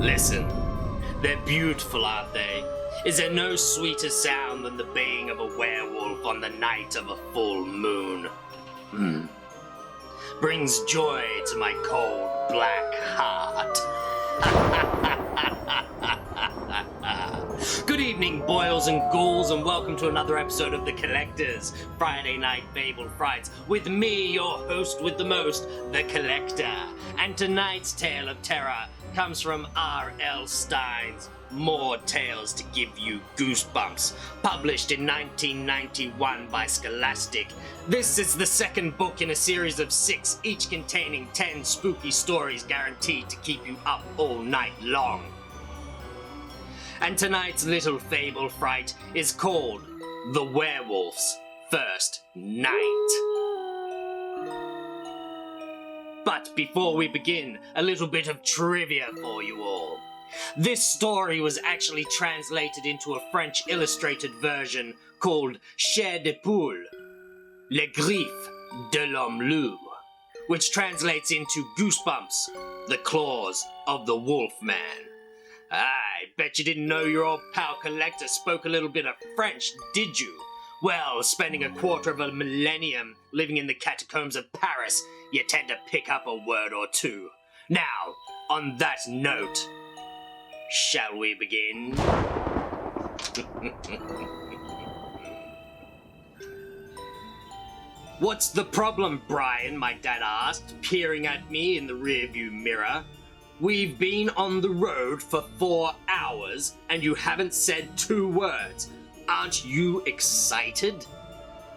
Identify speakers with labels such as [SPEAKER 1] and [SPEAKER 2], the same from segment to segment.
[SPEAKER 1] Listen, they're beautiful, aren't they? Is there no sweeter sound than the baying of a werewolf on the night of a full moon? Brings joy to my cold, black heart. Good evening, boils and ghouls, and welcome to another episode of The Collector's Friday Night Fable Fright, with me, your host with the most, The Collector. And tonight's tale of terror comes from R.L. Stine's More Tales to Give You Goosebumps, published in 1991 by Scholastic. This is the second book in a series of 6, each containing 10 spooky stories guaranteed to keep you up all night long. And tonight's little fable fright is called The Werewolf's First Night. But before we begin, a little bit of trivia for you all. This story was actually translated into a French illustrated version called Chair de Poule, Les Griffes de l'Homme Loup, which translates into Goosebumps, the Claws of the Wolfman. I bet you didn't know your old pal Collector spoke a little bit of French, did you? Well, spending a quarter of a millennium living in the catacombs of Paris, you tend to pick up a word or two. Now, on that note, shall we begin? What's the problem, Brian? My dad asked, peering at me in the rearview mirror. We've been on the road for 4 hours, and you haven't said 2 words. Aren't you excited?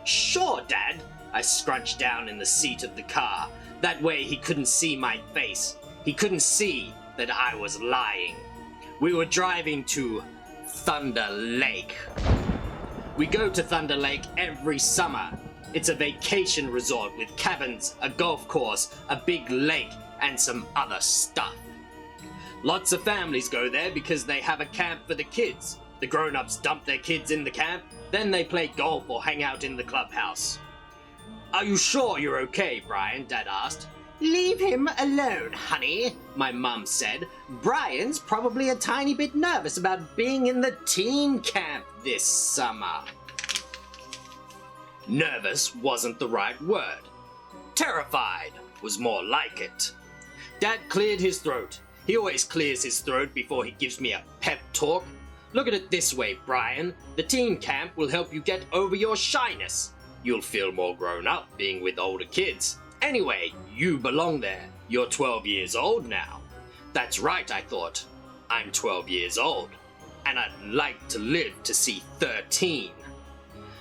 [SPEAKER 1] Sure, Dad. I scrunched down in the seat of the car. That way he couldn't see my face. He couldn't see that I was lying. We were driving to Thunder Lake. We go to Thunder Lake every summer. It's a vacation resort with cabins, a golf course, a big lake, and some other stuff. Lots of families go there because they have a camp for the kids. The grown-ups dump their kids in the camp, then they play golf or hang out in the clubhouse. Are you sure you're okay, Brian? Dad asked. Leave him alone, honey, my mum said. Brian's probably a tiny bit nervous about being in the teen camp this summer. Nervous wasn't the right word. Terrified was more like it. Dad cleared his throat. He always clears his throat before he gives me a pep talk. Look at it this way, Brian. The teen camp will help you get over your shyness. You'll feel more grown up being with older kids. Anyway, you belong there. You're 12 years old now. That's right, I thought. I'm 12 years old. And I'd like to live to see 13.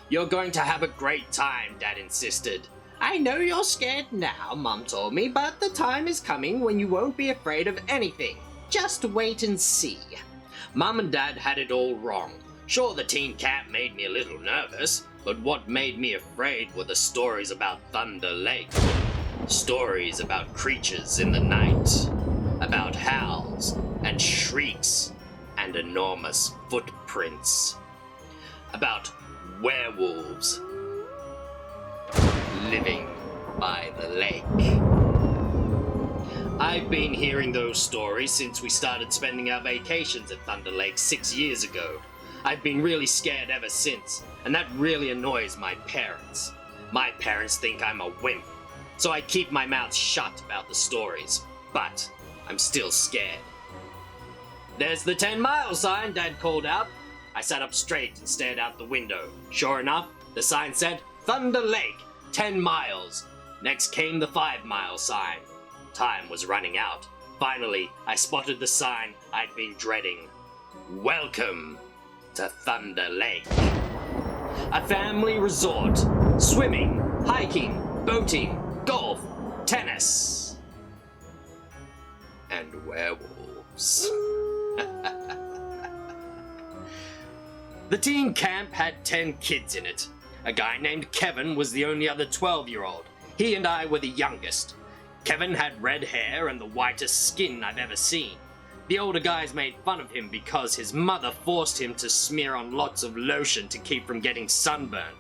[SPEAKER 1] You're going to have a great time, Dad insisted. I know you're scared now, Mum told me, but the time is coming when you won't be afraid of anything. Just wait and see. Mum and Dad had it all wrong. Sure, the teen camp made me a little nervous, but what made me afraid were the stories about Thunder Lake. Stories about creatures in the night, about howls and shrieks and enormous footprints, about werewolves living by the lake. I've been hearing those stories since we started spending our vacations at Thunder Lake 6 years ago. I've been really scared ever since, and that really annoys my parents. My parents think I'm a wimp, so I keep my mouth shut about the stories, but I'm still scared. There's the 10-mile sign, Dad called out. I sat up straight and stared out the window. Sure enough, the sign said, Thunder Lake, 10 miles. Next came the 5-mile sign. Time was running out. Finally, I spotted the sign I'd been dreading. Welcome to Thunder Lake. A family resort. Swimming, hiking, boating, golf, tennis, and werewolves. The teen camp had 10 kids in it. A guy named Kevin was the only other 12-year-old. He and I were the youngest. Kevin had red hair and the whitest skin I've ever seen. The older guys made fun of him because his mother forced him to smear on lots of lotion to keep from getting sunburned.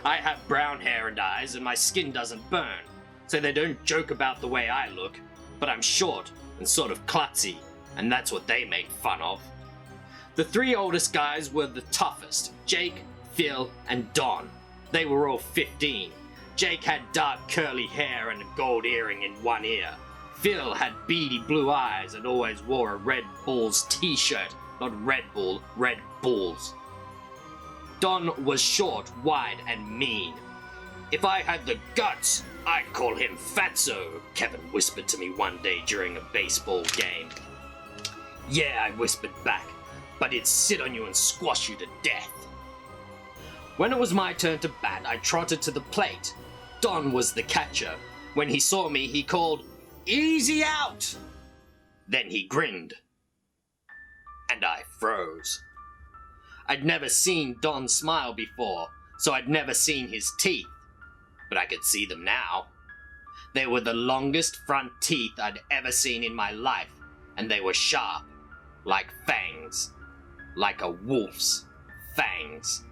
[SPEAKER 1] I have brown hair and eyes and my skin doesn't burn, so they don't joke about the way I look, but I'm short and sort of klutzy. and that's what they made fun of. The 3 oldest guys were the toughest: Jake, Phil, and Don. They were all 15. Jake had dark curly hair and a gold earring in one ear. Phil had beady blue eyes and always wore a Red Bulls t-shirt. Not Red Bull, Red Bulls. Don was short, wide, and mean. "If I had the guts, I'd call him Fatso," Kevin whispered to me one day during a baseball game. "Yeah," I whispered back, "but he'd sit on you and squash you to death." When it was my turn to bat, I trotted to the plate. Don was the catcher. When he saw me, he called, "Easy out!" Then he grinned. And I froze. I'd never seen Don smile before, so I'd never seen his teeth. But I could see them now. They were the longest front teeth I'd ever seen in my life, and they were sharp, like fangs. Like a wolf's fangs.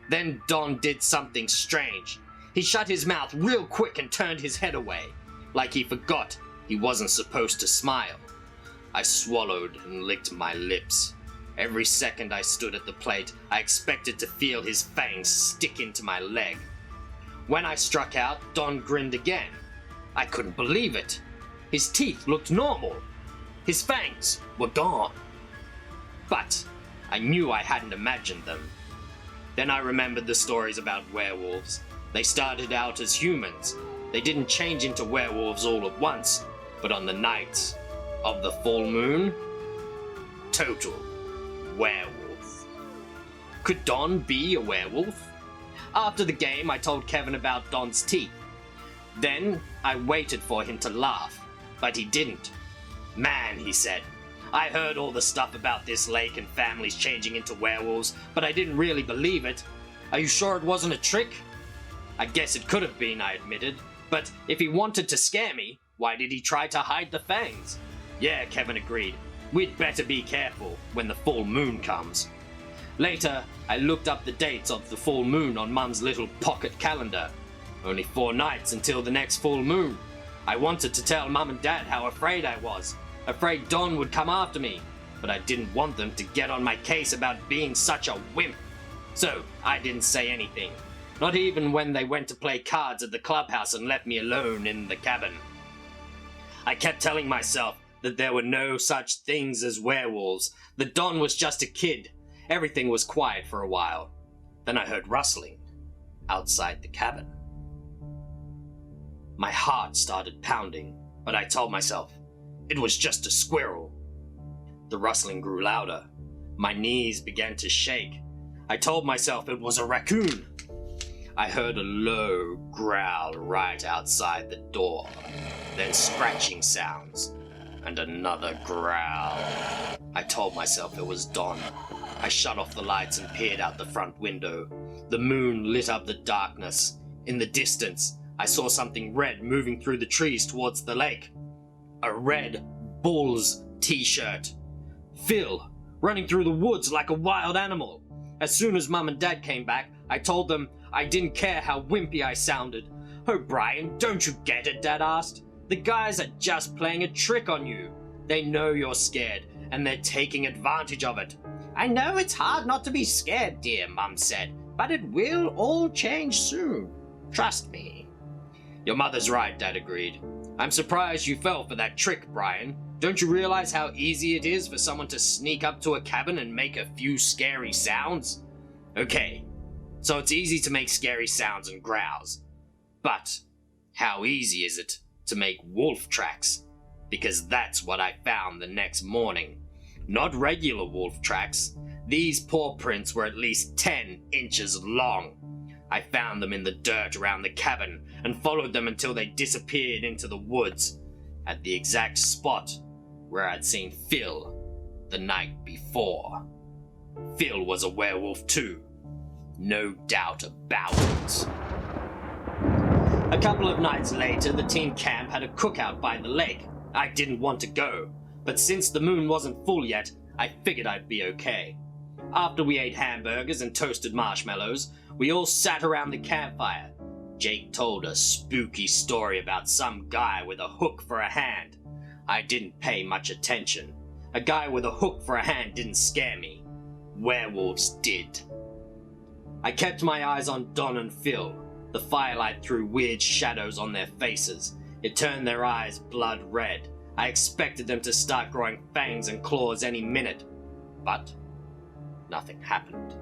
[SPEAKER 1] Then Don did something strange. He shut his mouth real quick and turned his head away, like he forgot he wasn't supposed to smile. I swallowed and licked my lips. Every second I stood at the plate, I expected to feel his fangs stick into my leg. When I struck out, Don grinned again. I couldn't believe it. His teeth looked normal. His fangs were gone. But I knew I hadn't imagined them. Then I remembered the stories about werewolves. They started out as humans. They didn't change into werewolves all at once, but on the night of the full moon, total werewolf. Could Don be a werewolf? After the game, I told Kevin about Don's teeth. Then I waited for him to laugh, but he didn't. "Man," he said, "I heard all the stuff about this lake and families changing into werewolves, but I didn't really believe it. Are you sure it wasn't a trick?" "I guess it could have been," I admitted, "but if he wanted to scare me, why did he try to hide the fangs?" "Yeah," Kevin agreed. "We'd better be careful when the full moon comes." Later, I looked up the dates of the full moon on Mum's little pocket calendar. Only 4 nights until the next full moon. I wanted to tell Mum and Dad how afraid I was, afraid Don would come after me, but I didn't want them to get on my case about being such a wimp. So I didn't say anything, not even when they went to play cards at the clubhouse and left me alone in the cabin. I kept telling myself that there were no such things as werewolves, that Don was just a kid. Everything was quiet for a while. Then I heard rustling outside the cabin. My heart started pounding, but I told myself it was just a squirrel. The rustling grew louder. My knees began to shake. I told myself it was a raccoon. I heard a low growl right outside the door, then scratching sounds, and another growl. I told myself it was Don. I shut off the lights and peered out the front window. The moon lit up the darkness. In the distance, I saw something red moving through the trees towards the lake. A Red Bulls t-shirt. Phil, running through the woods like a wild animal. As soon as Mum and Dad came back, I told them I didn't care how wimpy I sounded. "Oh, Brian, don't you get it?" Dad asked. "The guys are just playing a trick on you. They know you're scared, and they're taking advantage of it." "I know it's hard not to be scared, dear," Mum said, "but it will all change soon. Trust me." "Your mother's right," Dad agreed. "I'm surprised you fell for that trick, Brian. Don't you realize how easy it is for someone to sneak up to a cabin and make a few scary sounds?" "Okay, so it's easy to make scary sounds and growls. But how easy is it to make wolf tracks? Because that's what I found the next morning. Not regular wolf tracks. These paw prints were at least 10 inches long. I found them in the dirt around the cabin and followed them until they disappeared into the woods, at the exact spot where I'd seen Phil the night before. Phil was a werewolf too. No doubt about it. A couple of nights later, the team camp had a cookout by the lake. I didn't want to go, but since the moon wasn't full yet, I figured I'd be okay. After we ate hamburgers and toasted marshmallows, we all sat around the campfire. Jake told a spooky story about some guy with a hook for a hand. I didn't pay much attention. A guy with a hook for a hand didn't scare me. Werewolves did. I kept my eyes on Don and Phil. The firelight threw weird shadows on their faces. It turned their eyes blood red. I expected them to start growing fangs and claws any minute. But nothing happened.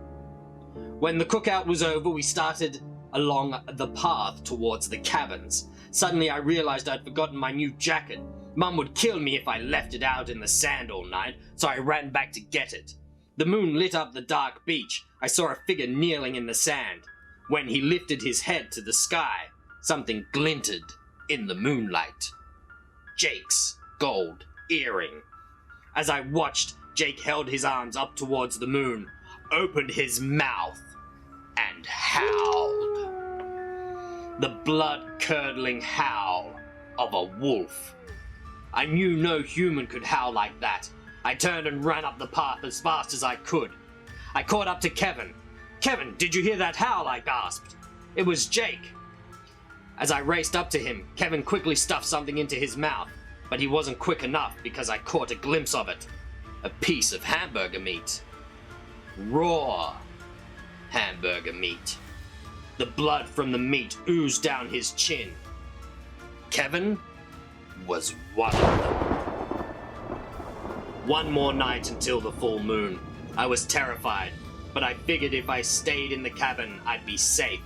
[SPEAKER 1] When the cookout was over, we started along the path towards the cabins. Suddenly I realized I'd forgotten my new jacket. Mum would kill me if I left it out in the sand all night, so I ran back to get it. The moon lit up the dark beach. I saw a figure kneeling in the sand. When he lifted his head to the sky, something glinted in the moonlight. Jake's gold earring. As I watched, Jake held his arms up towards the moon, opened his mouth, and howled. The blood-curdling howl of a wolf. I knew no human could howl like that. I turned and ran up the path as fast as I could. I caught up to Kevin. "Kevin, did you hear that howl?" I gasped. It was Jake. As I raced up to him, Kevin quickly stuffed something into his mouth, but he wasn't quick enough because I caught a glimpse of it. A piece of hamburger meat. Raw hamburger meat. The blood from the meat oozed down his chin. Kevin was one of them. One more night until the full moon. I was terrified, but I figured if I stayed in the cabin, I'd be safe.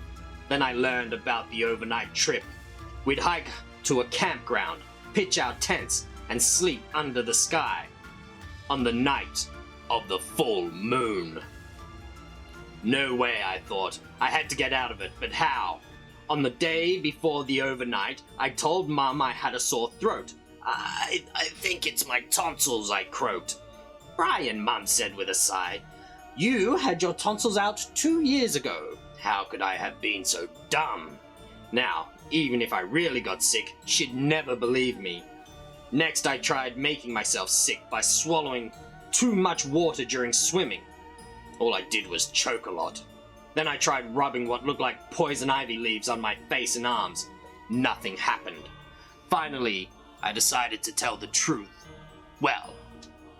[SPEAKER 1] Then I learned about the overnight trip. We'd hike to a campground, pitch our tents, and sleep under the sky on the night of the full moon. No way, I thought. I had to get out of it, but how? On the day before the overnight, I told Mum I had a sore throat. I think it's my tonsils, I croaked. "Brian," Mum said with a sigh, "you had your tonsils out 2 years ago. How could I have been so dumb?" Now, even if I really got sick, she'd never believe me. Next, I tried making myself sick by swallowing too much water during swimming. All I did was choke a lot. Then I tried rubbing what looked like poison ivy leaves on my face and arms. Nothing happened. Finally, I decided to tell the truth. Well,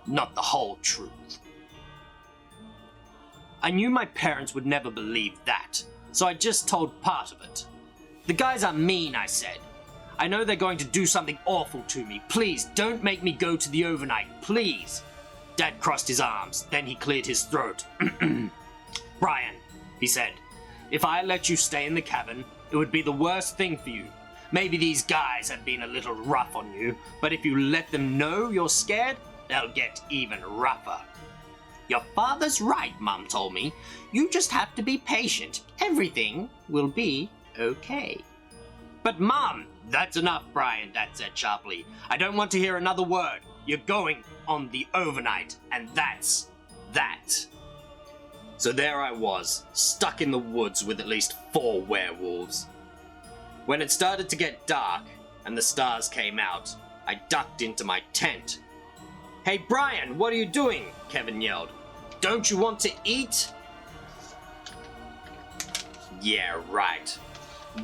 [SPEAKER 1] not the whole truth. I knew my parents would never believe that, so I just told part of it. "The guys are mean," I said. "I know they're going to do something awful to me. Please, don't make me go to the overnight, please." Dad crossed his arms, then he cleared his throat. "Brian," he said, "if I let you stay in the cabin, it would be the worst thing for you. Maybe these guys have been a little rough on you, but if you let them know you're scared, they'll get even rougher." "Your father's right," Mum told me. "You just have to be patient. Everything will be okay." "But Mum—" "That's enough, Brian," Dad said sharply. "I don't want to hear another word. You're going on the overnight, and that's that." So there I was, stuck in the woods with at least 4 werewolves. When it started to get dark and the stars came out, I ducked into my tent. "Hey Brian, what are you doing?" Kevin yelled. "Don't you want to eat?" Yeah, right.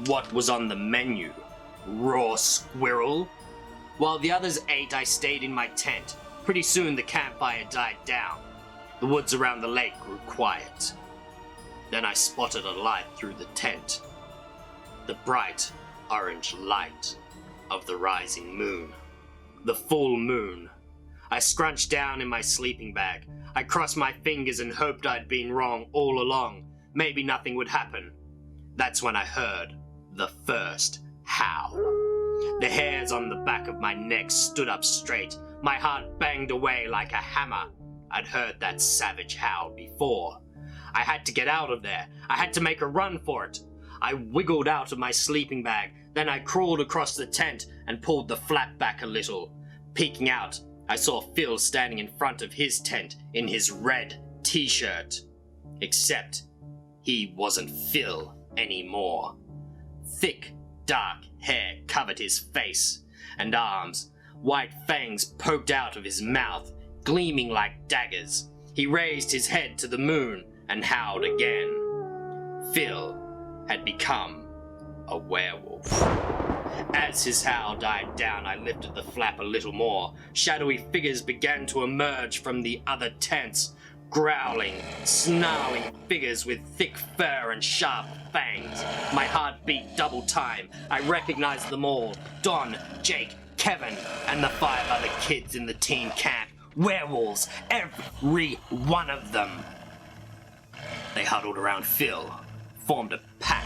[SPEAKER 1] What was on the menu? Raw squirrel? While the others ate, I stayed in my tent. Pretty soon the campfire died down. The woods around the lake grew quiet. Then I spotted a light through the tent. The bright orange light of the rising moon. The full moon. I scrunched down in my sleeping bag. I crossed my fingers and hoped I'd been wrong all along. Maybe nothing would happen. That's when I heard the first howl. The hairs on the back of my neck stood up straight. My heart banged away like a hammer. I'd heard that savage howl before. I had to get out of there. I had to make a run for it. I wiggled out of my sleeping bag. Then I crawled across the tent and pulled the flap back a little. Peeking out, I saw Phil standing in front of his tent in his red t-shirt. Except he wasn't Phil anymore. Thick, dark hair covered his face and arms. White fangs poked out of his mouth, gleaming like daggers. He raised his head to the moon and howled again. Phil had become a werewolf. As his howl died down, I lifted the flap a little more. Shadowy figures began to emerge from the other tents. Growling, snarling figures with thick fur and sharp fangs. My heart beat double time. I recognized them all. Don, Jake, Kevin, and the 5 other kids in the teen camp. Werewolves, every one of them. They huddled around Phil, formed a pack.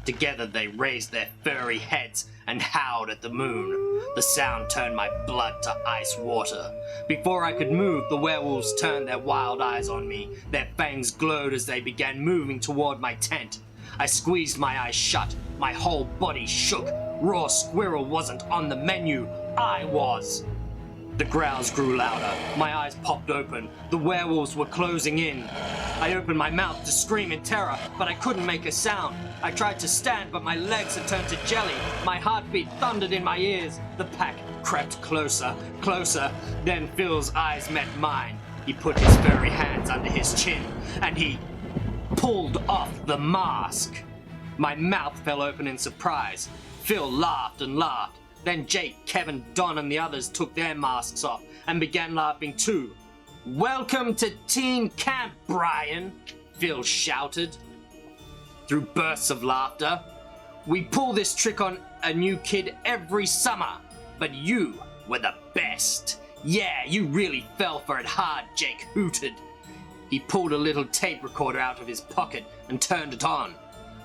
[SPEAKER 1] Together they raised their furry heads and howled at the moon. The sound turned my blood to ice water. Before I could move, the werewolves turned their wild eyes on me. Their fangs glowed as they began moving toward my tent. I squeezed my eyes shut. My whole body shook. Raw squirrel wasn't on the menu. I was. The growls grew louder. My eyes popped open. The werewolves were closing in. I opened my mouth to scream in terror, but I couldn't make a sound. I tried to stand, but my legs had turned to jelly. My heartbeat thundered in my ears. The pack crept closer, closer. Then Phil's eyes met mine. He put his furry hands under his chin, and he pulled off the mask. My mouth fell open in surprise. Phil laughed and laughed. Then Jake, Kevin, Don, and the others took their masks off and began laughing too. "Welcome to teen camp, Brian," Phil shouted through bursts of laughter. "We pull this trick on a new kid every summer, but you were the best. Yeah, you really fell for it hard," Jake hooted. He pulled a little tape recorder out of his pocket and turned it on.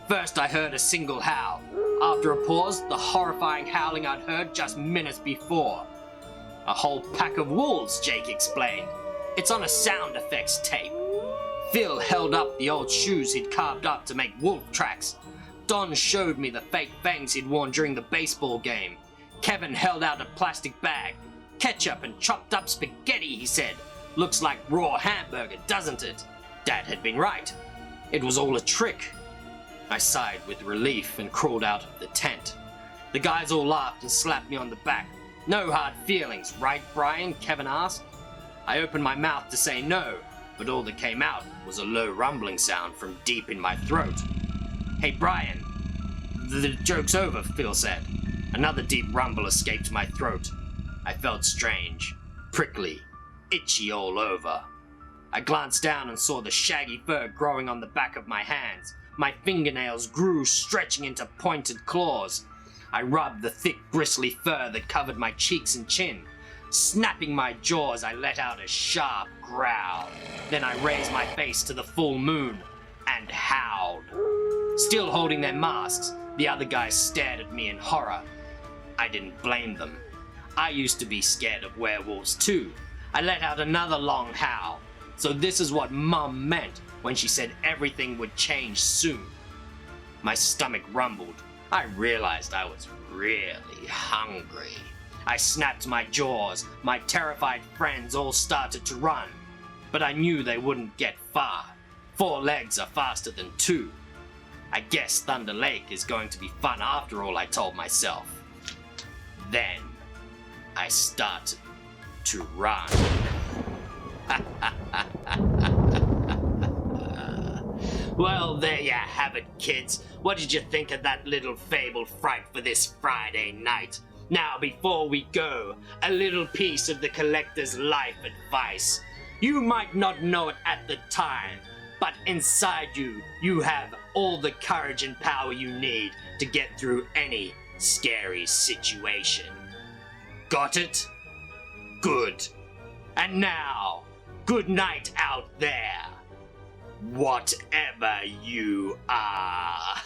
[SPEAKER 1] First I heard a single howl. After a pause, the horrifying howling I'd heard just minutes before. "A whole pack of wolves," Jake explained. "It's on a sound effects tape." Phil held up the old shoes he'd carved up to make wolf tracks. Don showed me the fake fangs he'd worn during the baseball game. Kevin held out a plastic bag. "Ketchup and chopped up spaghetti," he said. "Looks like raw hamburger, doesn't it?" Dad had been right. It was all a trick. I sighed with relief and crawled out of the tent. The guys all laughed and slapped me on the back. "No hard feelings, right, Brian?" Kevin asked. I opened my mouth to say no, but all that came out was a low rumbling sound from deep in my throat. "Hey, Brian." "The joke's over," Phil said. Another deep rumble escaped my throat. I felt strange, prickly, itchy all over. I glanced down and saw the shaggy fur growing on the back of my hands. My fingernails grew, stretching into pointed claws. I rubbed the thick, bristly fur that covered my cheeks and chin. Snapping my jaws, I let out a sharp growl. Then I raised my face to the full moon and howled. Still holding their masks, the other guys stared at me in horror. I didn't blame them. I used to be scared of werewolves too. I let out another long howl. So this is what Mum meant when she said everything would change soon. My stomach rumbled. I realized I was really hungry. I snapped my jaws. My terrified friends all started to run. But I knew they wouldn't get far. 4 legs are faster than 2. I guess Thunder Lake is going to be fun after all, I told myself. Then I started to run. Well, there you have it, kids. What did you think of that little fable fright for this Friday night? Now, before we go, a little piece of the collector's life advice. You might not know it at the time, but inside you, you have all the courage and power you need to get through any scary situation. Got it? Good. And now, good night out there. Whatever you are.